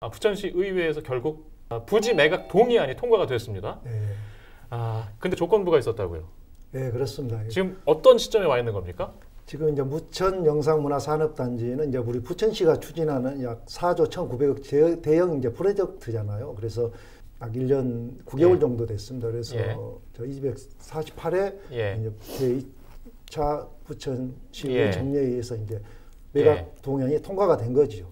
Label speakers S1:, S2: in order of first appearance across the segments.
S1: 부천시 의회에서 결국 부지 매각 동의안이 통과가 됐습니다.
S2: 네.
S1: 근데 조건부가 있었다고요?
S2: 네, 그렇습니다.
S1: 지금 어떤 시점에 와 있는 겁니까?
S2: 지금 이제 부천 영상문화산업단지는 이제 우리 부천시가 추진하는 약 4조 1,900억 대형 이제 프로젝트잖아요. 그래서 약 1년 9개월 정도 됐습니다. 그래서 저 248회 이제 제2차 부천시 정례회에서 이제 매각 동의안이 통과가 된 거죠.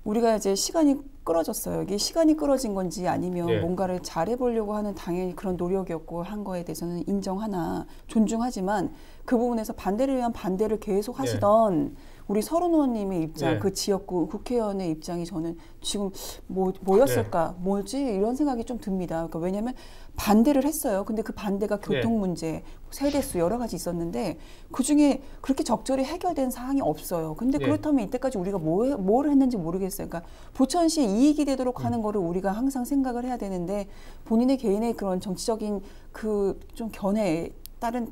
S3: 우리가 이제 시간이 끌어졌어요. 이게 시간이 끌어진 건지 아니면 뭔가를 잘해보려고 하는 당연히 그런 노력이었고 한 거에 대해서는 인정하나 존중하지만 그 부분에서 반대를 위한 반대를 계속 하시던 우리 서른 의원님의 입장, 그 지역구 국회의원의 입장이 저는 지금 뭐였을까, 뭐지 이런 생각이 좀 듭니다. 그러니까 왜냐하면 반대를 했어요. 근데 그 반대가 교통 문제, 세대수 여러 가지 있었는데 그 중에 그렇게 적절히 해결된 사항이 없어요. 근데 그렇다면 이때까지 우리가 뭘 했는지 모르겠어요. 그러니까 부천시에 이익이 되도록 하는 거를 우리가 항상 생각을 해야 되는데 본인의 개인의 그런 정치적인 그 좀 견해에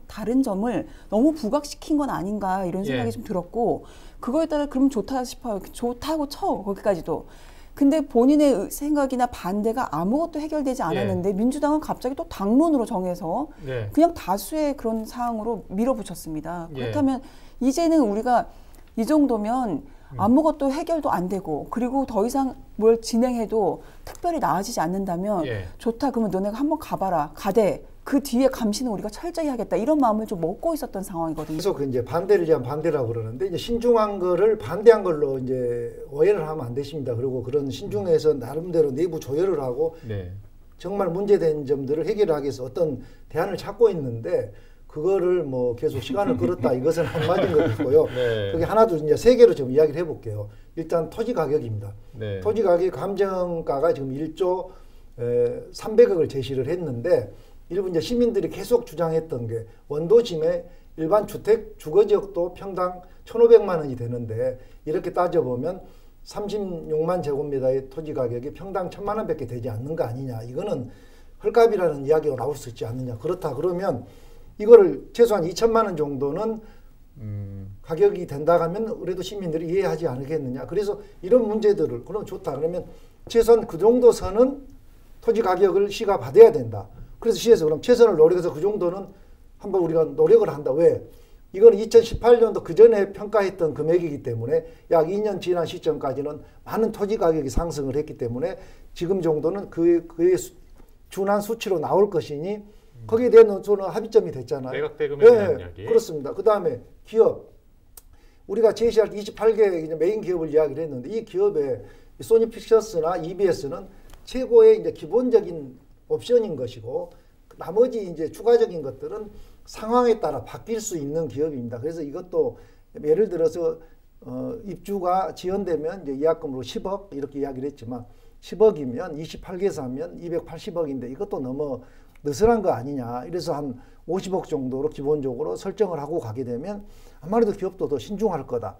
S3: 다른 점을 너무 부각시킨 건 아닌가 이런 생각이 좀 들었고 그거에 따라 그럼 좋다 싶어요. 좋다고 쳐 거기까지도. 근데 본인의 생각이나 반대가 아무것도 해결되지 않았는데 민주당은 갑자기 또 당론으로 정해서 그냥 다수의 그런 사항으로 밀어붙였습니다. 그렇다면 이제는 우리가 이 정도면 아무것도 해결도 안 되고 그리고 더 이상 뭘 진행해도 특별히 나아지지 않는다면 좋다 그러면 너네가 한번 가봐라 가대 그 뒤에 감시는 우리가 철저히 하겠다 이런 마음을 좀 먹고 있었던 상황이거든요.
S2: 그래서 그 이제 반대를 위한 반대라고 그러는데 이제 신중한 거를 반대한 걸로 이제 오해를 하면 안 되십니다. 그리고 그런 신중해서 나름대로 내부 조율을 하고 정말 문제된 점들을 해결하기 위해서 어떤 대안을 찾고 있는데 그거를 뭐 계속 시간을 끌었다 이것은 안 맞은 것 같고요. 그게 하나도 이제 세 개로 좀 이야기를 해볼게요. 일단 토지 가격입니다. 토지 가격 감정가가 지금 1조 300억을 제시를 했는데 일부 이제 시민들이 계속 주장했던 게 원도심의 일반 주택 주거지역도 평당 1,500만 원이 되는데 이렇게 따져보면 36만 제곱미터의 토지 가격이 평당 1,000만 원밖에 되지 않는 거 아니냐. 이거는 헐값이라는 이야기가 나올 수 있지 않느냐. 그렇다 그러면 이거를 최소한 2천만 원 정도는 가격이 된다 하면 그래도 시민들이 이해하지 않겠느냐. 그래서 이런 문제들을 그럼 좋다. 그러면 최소한 그 정도 선은 토지 가격을 시가 받아야 된다. 그래서 시에서 그럼 최선을 노력해서 그 정도는 한번 우리가 노력을 한다. 왜? 이건 2018년도 그 전에 평가했던 금액이기 때문에 약 2년 지난 시점까지는 많은 토지 가격이 상승을 했기 때문에 지금 정도는 그에 준한 수치로 나올 것이니 거기에 대한 저는 합의점이 됐잖아요.
S1: 매각 대금에 대한 이야기.
S2: 그렇습니다. 그 다음에 기업. 우리가 제시할 28개 메인 기업을 이야기를 했는데 이 기업에 소니 픽처스나 EBS는 최고의 이제 기본적인 옵션인 것이고 나머지 이제 추가적인 것들은 상황에 따라 바뀔 수 있는 기업입니다. 그래서 이것도 예를 들어서 입주가 지연되면 이제 예약금으로 10억 이렇게 이야기를 했지만 10억이면 28개에서 하면 280억인데 이것도 너무 느슨한 거 아니냐. 이래서 한 50억 정도로 기본적으로 설정을 하고 가게 되면 아무래도 기업도 더 신중할 거다.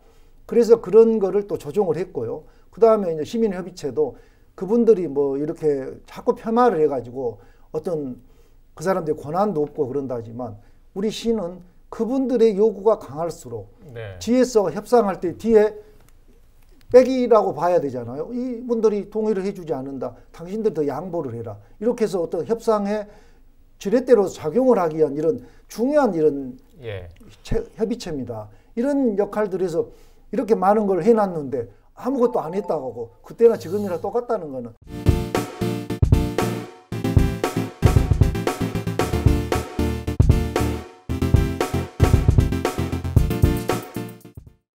S2: 그래서 그런 거를 또 조정을 했고요. 그 다음에 이제 시민협의체도 그분들이 뭐 이렇게 자꾸 폄하를 해가지고 어떤 그 사람들의 권한도 없고 그런다 하지만 우리 시는 그분들의 요구가 강할수록 뒤에서 협상할 때 뒤에 백이라고 봐야 되잖아요. 이분들이 동의를 해주지 않는다. 당신들이 더 양보를 해라. 이렇게 해서 어떤 협상에 지렛대로 작용을 하기 위한 이런 중요한 이런 협의체입니다. 이런 역할들에서 이렇게 많은 걸 해놨는데 아무것도 안 했다고 하고 그때나 지금이나 똑같다는 거는